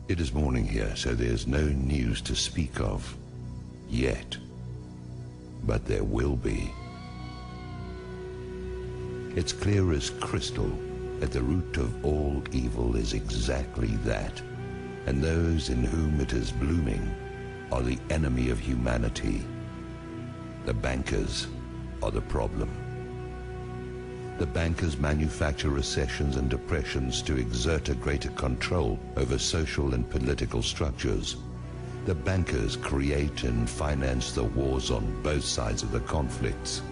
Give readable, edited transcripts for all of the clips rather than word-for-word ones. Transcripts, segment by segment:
It is morning here, so there's no news to speak of yet. But there will be. It's clear as crystal that the root of all evil is exactly that, and those in whom it is blooming are the enemy of humanity. The bankers are the problem. The bankers manufacture recessions and depressions to exert a greater control over social and political structures. The bankers create and finance the wars on both sides of the conflicts.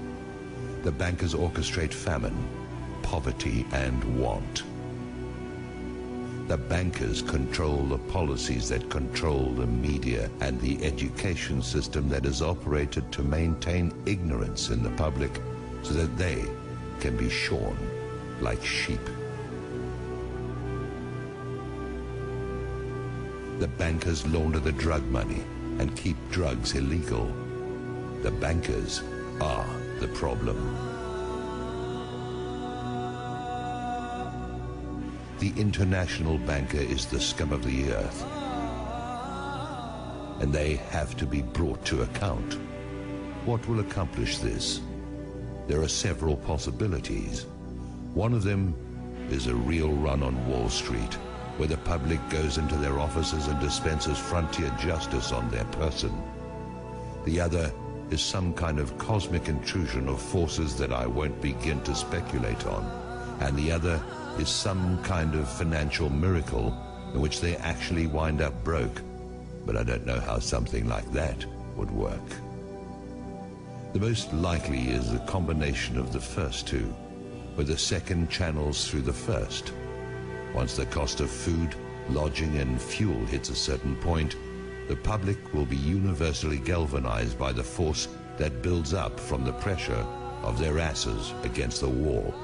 The bankers orchestrate famine, poverty, and want. The bankers control the policies that control the media and the education system that is operated to maintain ignorance in the public so that they can be shorn like sheep. The bankers launder the drug money and keep drugs illegal. The bankers are the problem. The international banker is the scum of the earth, and they have to be brought to account. What will accomplish this? There are several possibilities. One of them is a real run on Wall Street, where the public goes into their offices and dispenses frontier justice on their person. The other is some kind of cosmic intrusion of forces that I won't begin to speculate on. And the other is some kind of financial miracle in which they actually wind up broke. But I don't know how something like that would work. The most likely is a combination of the first two, where the second channels through the first. Once the cost of food, lodging, and fuel hits a certain point, the public will be universally galvanized by the force that builds up from the pressure of their asses against the wall.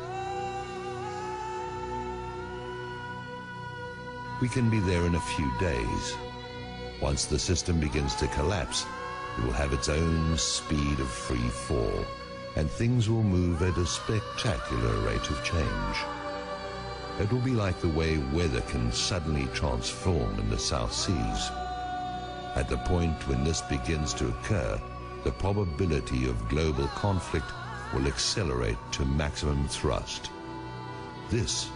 We can be there in a few days. Once the system begins to collapse, it will have its own speed of free fall, and things will move at a spectacular rate of change. It will be like the way weather can suddenly transform in the South Seas. At the point when this begins to occur, the probability of global conflict will accelerate to maximum thrust. This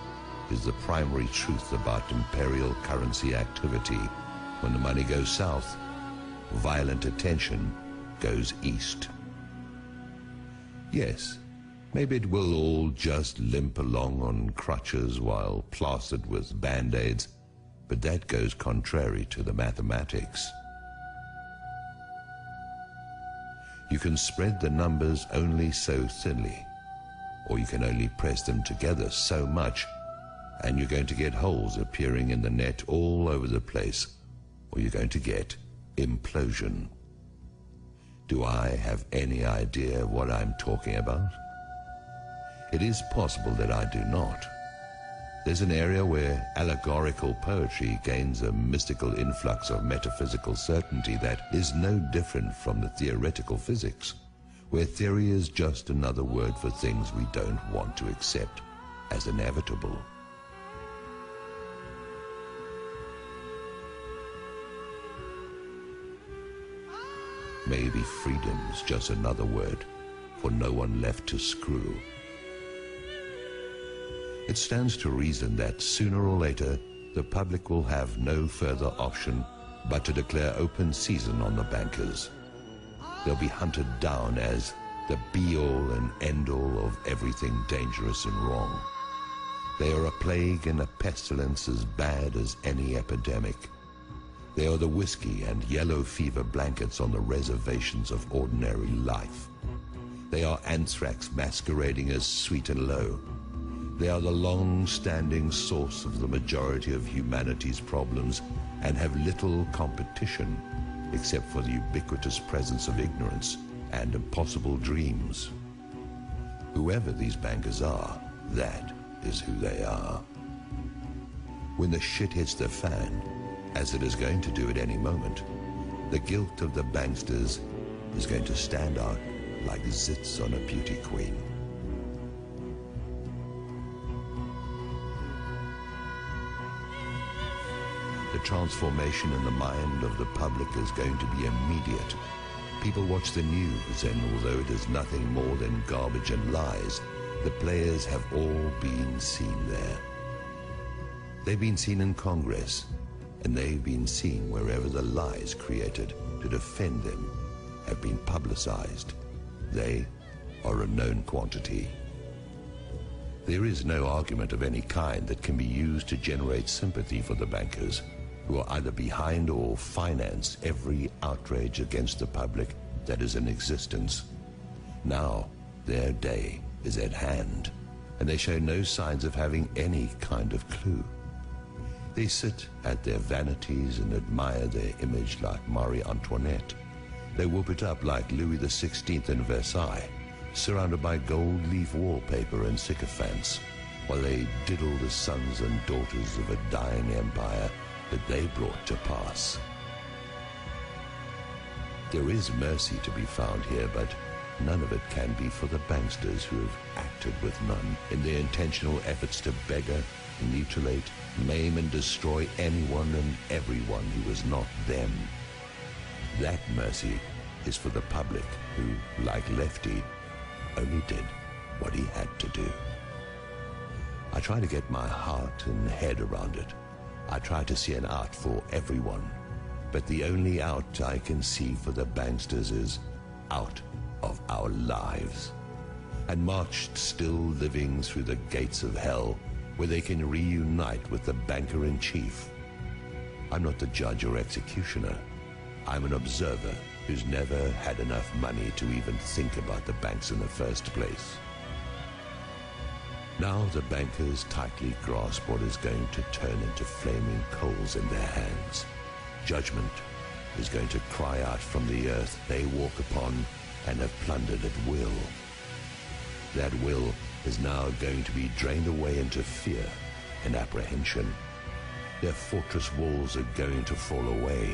is the primary truth about imperial currency activity. When the money goes south, violent attention goes east. Yes, maybe it will all just limp along on crutches while plastered with band-aids, but that goes contrary to the mathematics. You can spread the numbers only so thinly, or you can only press them together so much, and you're going to get holes appearing in the net all over the place, or you're going to get implosion. Do I have any idea what I'm talking about? It is possible that I do not. There's an area where allegorical poetry gains a mystical influx of metaphysical certainty that is no different from the theoretical physics, where theory is just another word for things we don't want to accept as inevitable. Maybe freedom's just another word for no one left to screw. It stands to reason that sooner or later the public will have no further option but to declare open season on the bankers. They'll be hunted down as the be-all and end-all of everything dangerous and wrong. They are a plague and a pestilence as bad as any epidemic. They are the whiskey and yellow fever blankets on the reservations of ordinary life. They are anthrax masquerading as sweet and low. They are the long-standing source of the majority of humanity's problems and have little competition except for the ubiquitous presence of ignorance and impossible dreams. Whoever these bankers are, that is who they are. When the shit hits the fan, as it is going to do at any moment, the guilt of the banksters is going to stand out like zits on a beauty queen. The transformation in the mind of the public is going to be immediate. People watch the news, and although it is nothing more than garbage and lies, the players have all been seen there. They've been seen in Congress, and they've been seen wherever the lies created to defend them have been publicized. They are a known quantity. There is no argument of any kind that can be used to generate sympathy for the bankers, who are either behind or finance every outrage against the public that is in existence. Now, their day is at hand, and they show no signs of having any kind of clue. They sit at their vanities and admire their image like Marie Antoinette. They whoop it up like Louis XVI in Versailles, surrounded by gold leaf wallpaper and sycophants, while they diddle the sons and daughters of a dying empire that they brought to pass. There is mercy to be found here, but none of it can be for the banksters who have acted with none in their intentional efforts to beggar, mutilate, maim and destroy anyone and everyone who is not them. That mercy is for the public who, like Lefty, only did what he had to do. I try to get my heart and head around it. I try to see an out for everyone, but the only out I can see for the banksters is out of our lives, and marched still living through the gates of hell, where they can reunite with the banker-in-chief. I'm not the judge or executioner. I'm an observer who's never had enough money to even think about the banks in the first place. Now the bankers tightly grasp what is going to turn into flaming coals in their hands. Judgment is going to cry out from the earth they walk upon and have plundered at will. That will is now going to be drained away into fear and apprehension. Their fortress walls are going to fall away.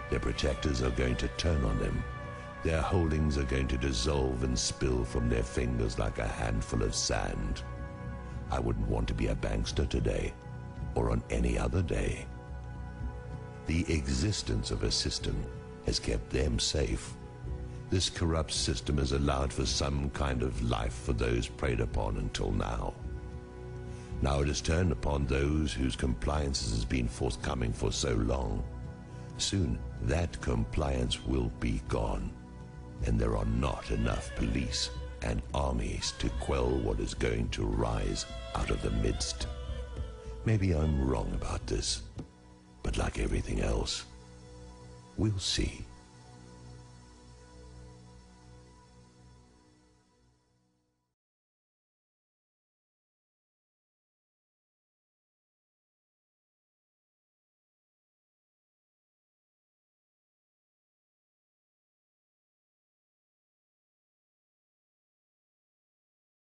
Their protectors are going to turn on them. Their holdings are going to dissolve and spill from their fingers like a handful of sand. I wouldn't want to be a bankster today, or on any other day. The existence of a system has kept them safe. This corrupt system has allowed for some kind of life for those preyed upon until now. Now it is turned upon those whose compliance has been forthcoming for so long. Soon that compliance will be gone, and there are not enough police and armies to quell what is going to rise out of the midst. Maybe I'm wrong about this, but like everything else, we'll see.